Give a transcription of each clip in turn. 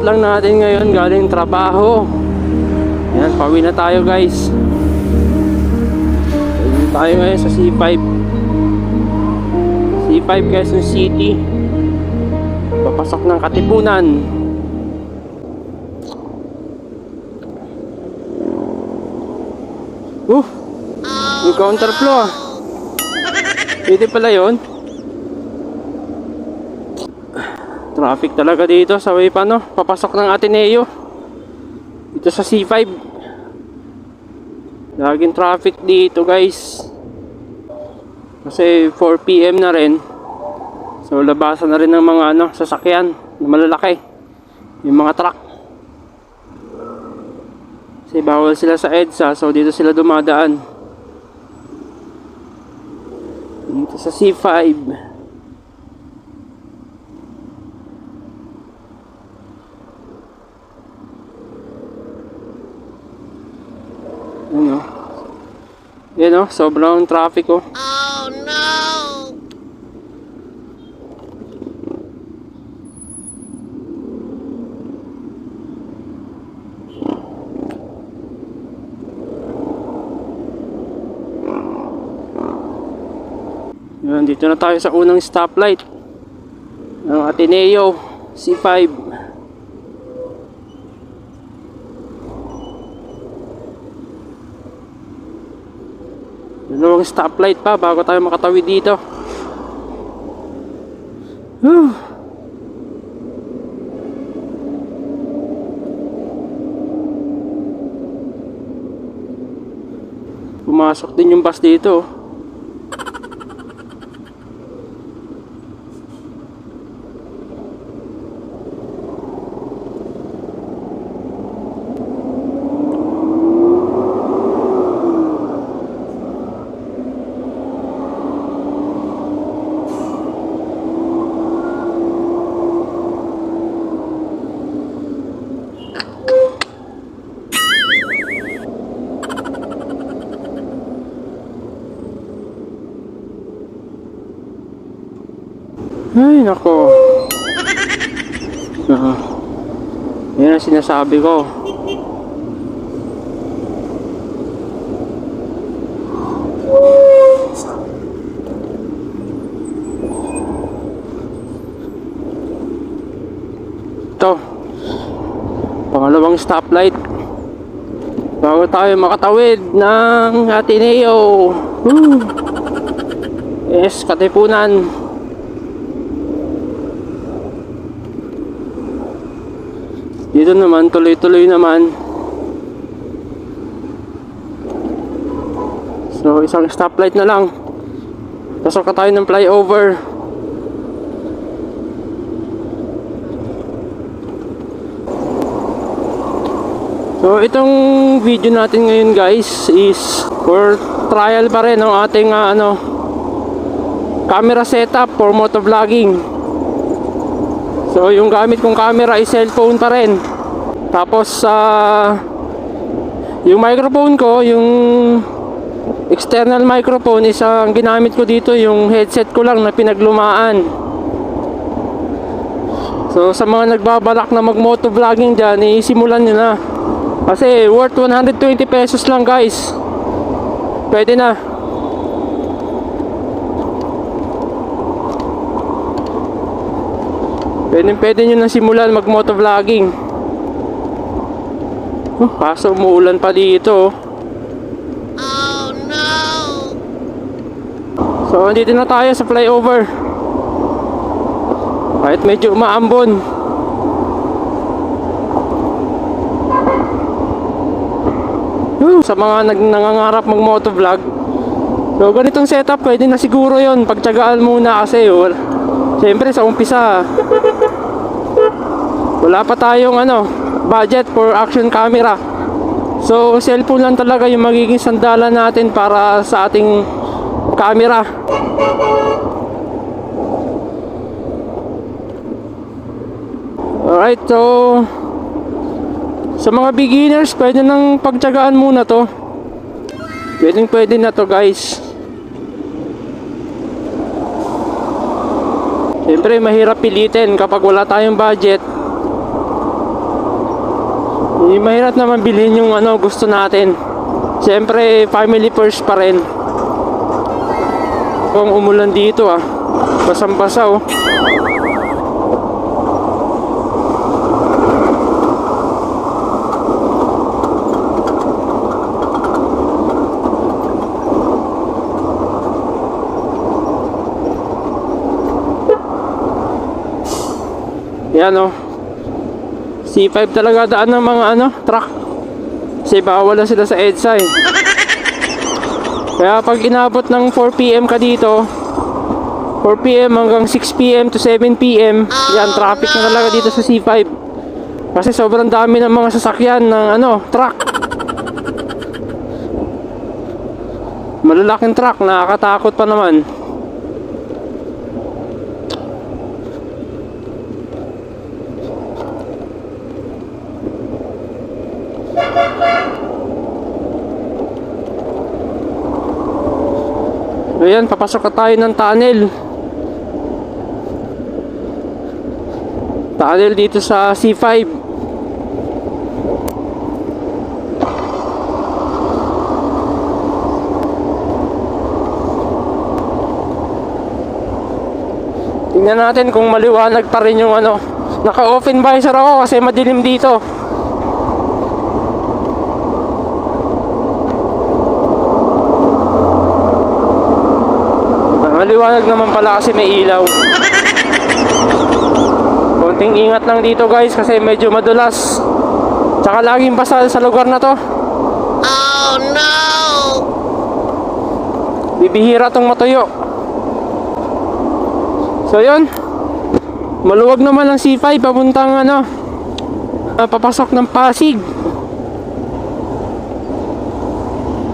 lang natin ngayon galing trabaho. Yan, pauwi na tayo guys. Pauwi tayo ngayon sa C5 Quezon City. Papasok ng Katipunan. Yung counterflow ah. Pwede pala yun. Traffic talaga dito sa way pa, no? Papasok ng Ateneo dito sa C5. Laging traffic dito guys. Kasi 4 PM na rin. So labasan na rin ng mga sasakyan na malalaki. Yung mga truck. Kasi bawal sila sa EDSA, so dito sila dumadaan. Dito sa C5. Ano? Yan o, sobrang traffic oh. Oh no! Yan, dito na tayo sa unang stoplight ng Ateneo C5. Dalawang stoplight pa bago tayo makatawid dito. Whew. Pumasok din yung bus dito. Ay, nako. Yan ang sinasabi ko. Ito. Pangalawang stoplight. Bago tayo makatawid ng Ateneo. Yes, Katipunan. Dito naman, tuloy-tuloy naman. So, isang stoplight na lang. Pasok ka tayo ng flyover. So, itong video natin ngayon guys is for trial pa rin ng ating camera setup for motovlogging. So yung gamit kong camera ay cellphone pa rin. Tapos yung microphone ko, yung external microphone is ang ginamit ko dito, yung headset ko lang na pinaglumaan. So sa mga nagbabalak na mag motovlogging dyan, isimulan nyo na. Kasi worth 120 pesos lang guys. Pwede na. Pwede nyo na simulan mag motovlogging. Kaso umuulan pa dito. Oh no! So andito na tayo sa flyover. Kahit medyo umaambon. Sa mga nangangarap mag motovlog, so ganitong setup pwede na siguro yon. Pagtyagaan muna kasi siyempre sa umpisa wala pa tayong budget for action camera. So cellphone lang talaga yung magiging sandalan natin para sa ating camera. Alright, so sa mga beginners, pwede nang pagtyagaan muna to. Pwede na to guys. Siyempre mahirap pilitin kapag wala tayong budget. Hindi mahirap naman bilhin yung ano gusto natin. Siyempre, family first pa rin. Kung umulan dito basang-basa oh. Yan oh. C5 talaga daan ng mga truck. Kasi bawal na sila sa EDSA eh. Kaya pag inabot ng 4 PM ka dito, 4 PM hanggang 6 PM to 7 PM, yan, traffic na talaga dito sa C5. Kasi sobrang dami ng mga sasakyan ng truck. Malalaking truck, nakakatakot pa naman. Ayan, papasok na tayo ng tunnel. Tunnel dito sa C5. Tingnan natin kung maliwanag pa rin yung Naka-open visor ako kasi madilim dito. Maliwanag naman pala kasi may ilaw. Konting ingat lang dito guys kasi medyo madulas. Tsaka laging basa sa lugar na to. Oh no! Bibihira tong matuyo. So yun, maluwag naman ang C5 papuntang papasok ng Pasig.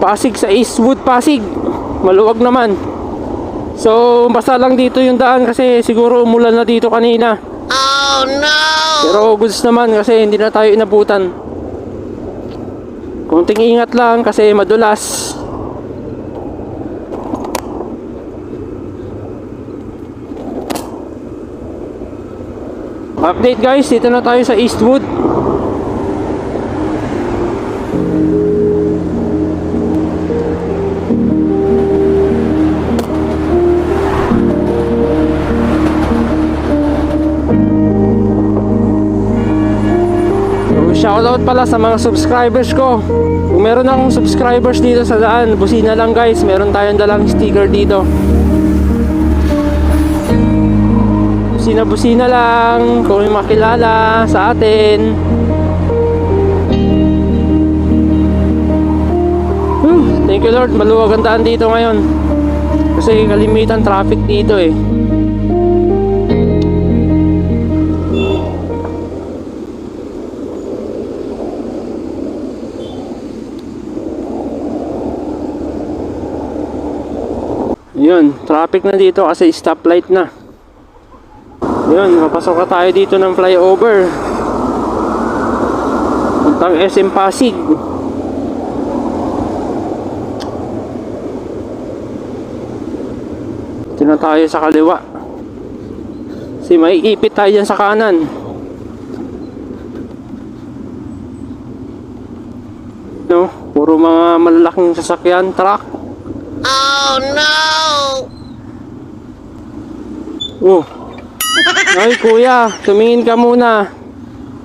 Pasig sa Eastwood, Pasig. Maluwag naman. So basta lang dito yung daan kasi siguro umulan na dito kanina. Oh no! Pero goods naman kasi hindi na tayo inabutan. Konting ingat lang kasi madulas. Update guys, dito na tayo sa Eastwood. Shoutout pala sa mga subscribers ko. Kung meron akong subscribers dito sa daan, busina lang guys, meron tayong dalang sticker dito. Busina lang kung may makilala sa atin. Thank you Lord, maluwag ang daan dito ngayon. Kasi kalimitan traffic dito eh. Yun, traffic na dito kasi stoplight na. Yun, mapasok na tayo dito ng flyover. Puntang SM Pasig. Dito na tayo sa kaliwa. Kasi may ipit tayo dyan sa kanan. No, puro mga malalaking sasakyan, truck. Oh no! Oh. Ay kuya, tumingin ka muna.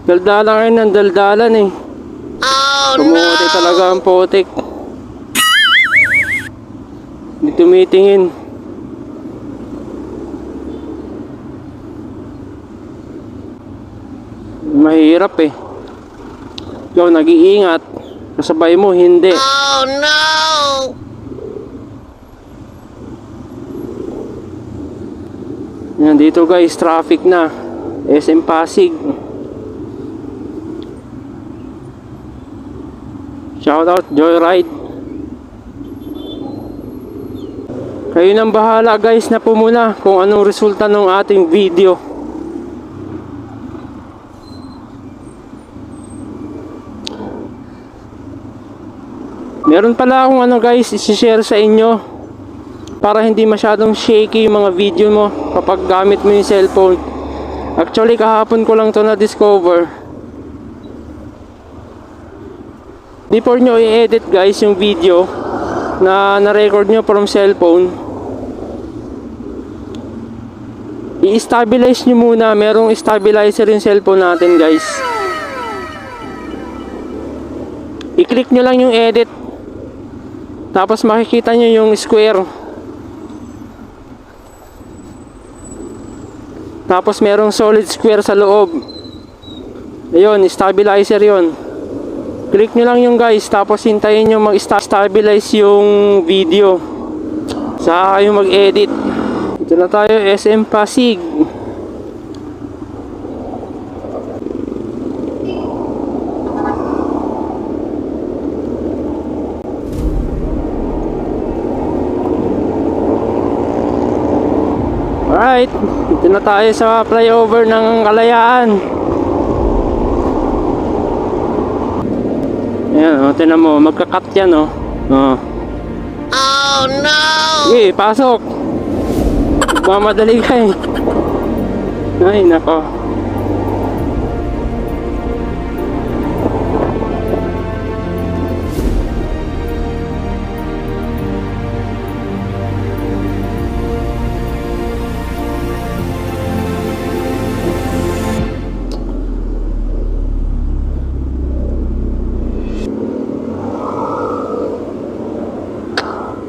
Daldalan kayo ng daldalan eh. Oh Pumuti no! talaga ang potik. Hindi tumitingin. Mahirap eh. Ikaw nag-iingat. Kasabay mo, hindi. Oh no! Yan dito guys, traffic na. SM Pasig. Shoutout Joyride. Kayo nang bahala guys na po muna kung anong resulta ng ating video. Meron pala akong guys, isi-share sa inyo para hindi masyadong shaky yung mga video mo kapag gamit mo yung cellphone. Actually kahapon ko lang to na discover. Before nyo i-edit guys yung video na na-record nyo from cellphone, i-stabilize nyo muna. Merong stabilizer yung cellphone natin guys. I-click nyo lang yung edit, tapos makikita nyo yung square, tapos merong solid square sa loob. Ayun, stabilizer yon. Click nyo lang yung guys, tapos hintayin nyo mag-stabilize yung video, saka kayo mag-edit. Ito na tayo, SM Pasig. Alright, ito na tayo sa flyover ng Kalayaan. Ayan, tinan mo, magka-cut yan, oh. Oh no! Sige, pasok. Mamadali ka eh. Ay, nako.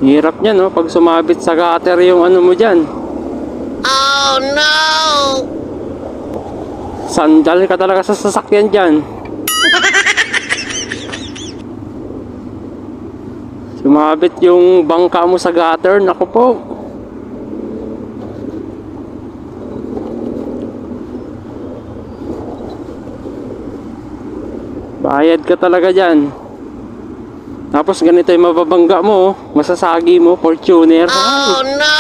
Hirap niya, no? Pag sumabit sa gutter yung ano mo dyan. Oh no! Sandal ka talaga sa sasakyan dyan. Sumabit yung bangka mo sa gutter. Naku po. Bayad ka talaga dyan. Tapos ganito yung mababangga mo, masasagi mo, Fortuner. Oh no!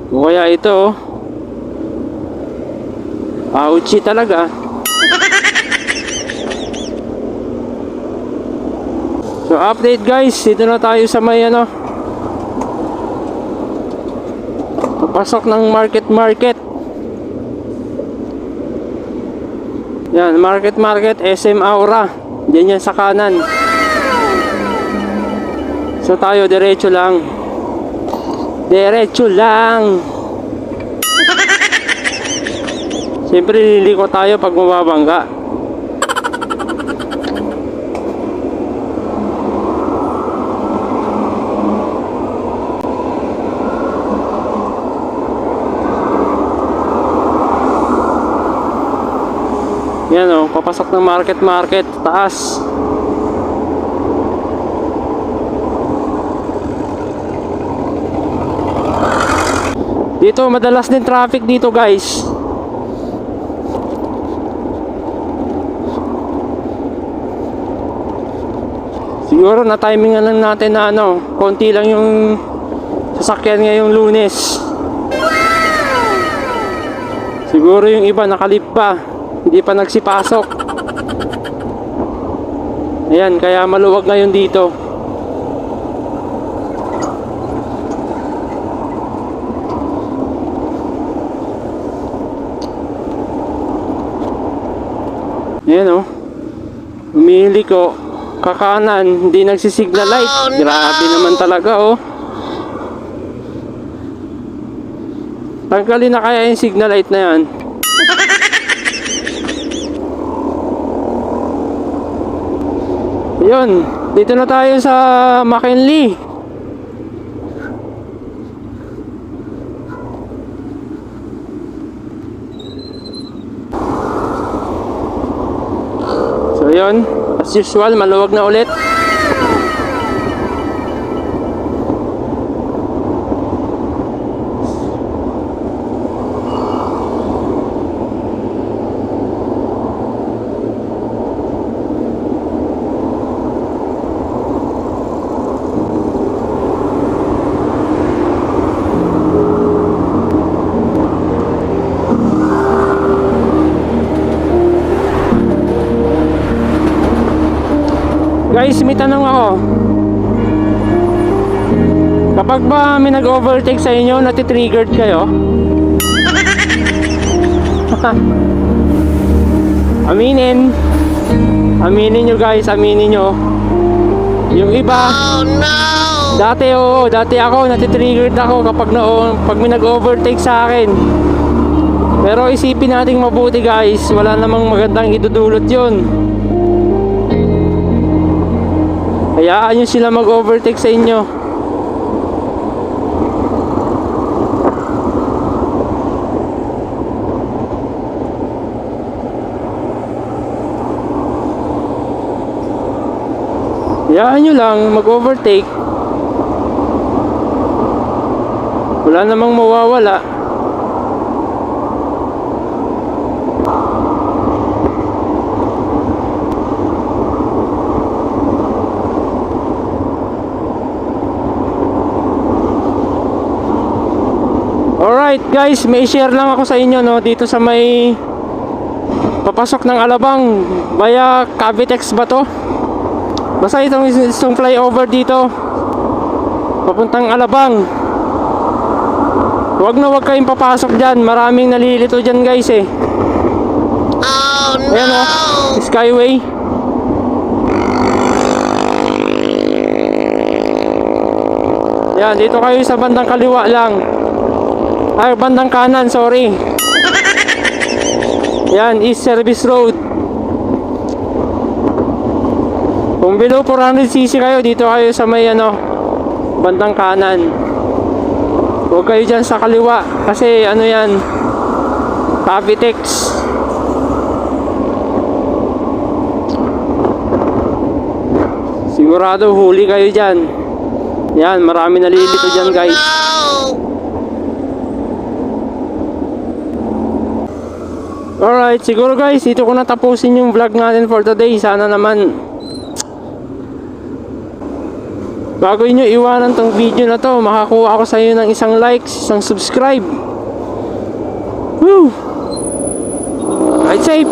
O kaya ito, ouchie talaga. So update guys, dito na tayo sa may ano, papasok ng market. Yan, market, SM Aura. Diyan yan sa kanan. So tayo, diretso lang. Siyempre liliko tayo pag mababangga. Yan o, papasok ng market, taas. Dito madalas din traffic dito guys. Siguro na timingan lang natin na ano, konti lang yung sasakyan ngayong Lunes. Siguro yung iba nakalip pa, hindi pa nagsipasok. Ayan, kaya maluwag ngayon dito. Ayan o, umili ko kakanan, hindi nagsisignal light. Grabe naman talaga oh. Tanggalin na kaya yung signal light na yan. Ayun, dito na tayo sa McKinley. So ayun, as usual, maluwag na ulit. Guys, may tanong ako. Kapag ba may nag-overtake sa inyo, natitriggered kayo? Aminin. Aminin nyo guys, aminin nyo. Yung iba, Oh no! dati ako, natitriggered ako kapag pag may nag-overtake sa akin. Pero isipin natin mabuti guys, wala namang magandang idudulot yun. Hayaan nyo sila mag-overtake sa inyo. Hayaan nyo lang mag-overtake. Wala namang mawawala. Alright guys, may share lang ako sa inyo no, dito sa may papasok ng Alabang via Cavitex ba to? Basta itong flyover dito papuntang Alabang. Huwag kayong papasok dyan, maraming nalilito dyan guys eh. Oh no! Ayan o, Skyway. Yan, dito kayo sa bandang kaliwa lang. Ay, bandang kanan, sorry. Yan, East Service Road. Kung below 400cc kayo, dito kayo sa may ano, bandang kanan. Huwag kayo dyan sa kaliwa kasi ano yan, Cavitex. Sigurado huli kayo dyan. Yan, marami nalilito dyan guys. No! Alright, siguro guys, dito ko na tapusin yung vlog natin for today. Sana naman bago nyo iwanan tong video na to, makakuha ako sa inyo ng isang like, isang subscribe. Woo! Ride safe!